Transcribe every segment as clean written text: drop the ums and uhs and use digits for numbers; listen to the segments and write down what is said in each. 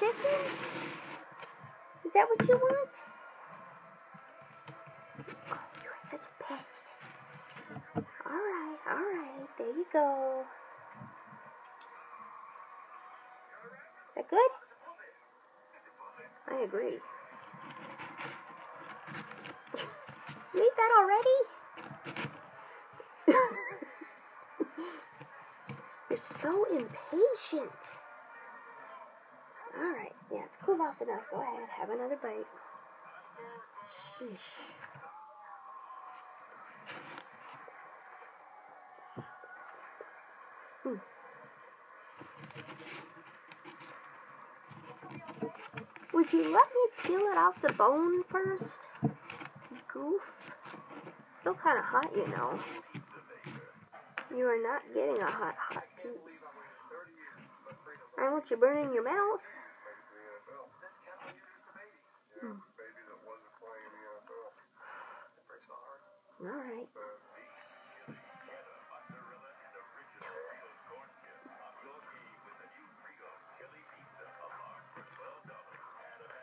chicken? Is that what you want? Oh, you are such a pest. Alright, there you go. Is that good? I agree. You ate that already? You're so impatient. Alright, yeah, it's cooled off enough. Go ahead, have another bite. Sheesh. Would you let me peel it off the bone first? Goof. Still kind of hot, you know. You are not getting a hot piece. I don't want you burning your mouth. Alright.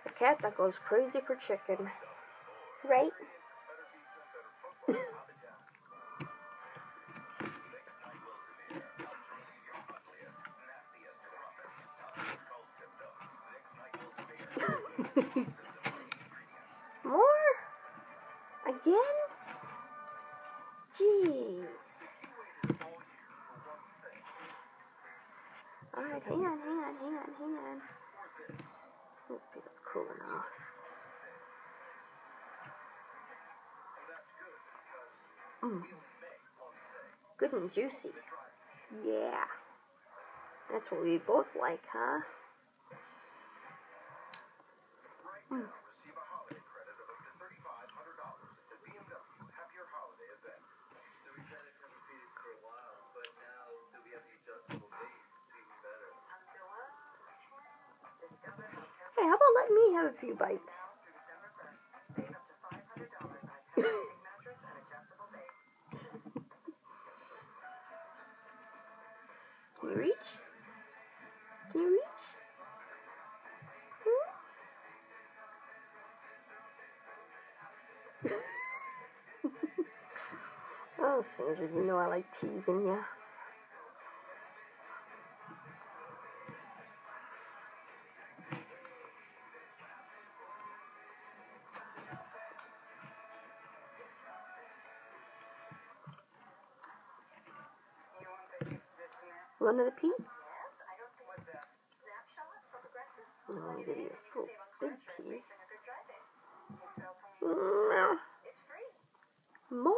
A cat that goes crazy for chicken. Right? More? Again? Jeez. Alright, hang on. This piece is cool enough. Good and juicy. Yeah. That's what we both like, huh? Hey, how about letting me have a few bites? Can you reach? Oh, Sandra, you know I like teasing ya. Want another piece? I'm going to give you a full big piece. More?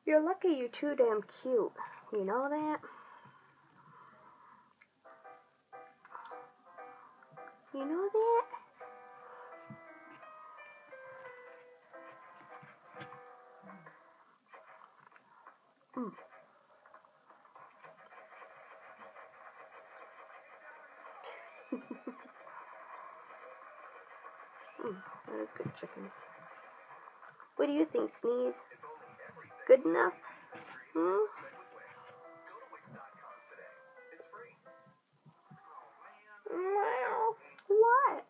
You're lucky you're too damn cute. You know that? You know that? That is good chicken. What do you think, Sneeze? Good enough? What?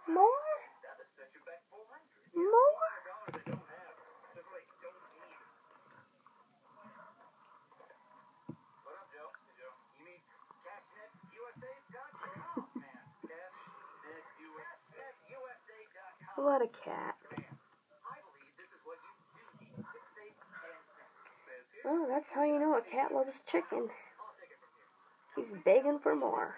More? What a cat. Oh, that's how you know a cat loves chicken. Keeps begging for more.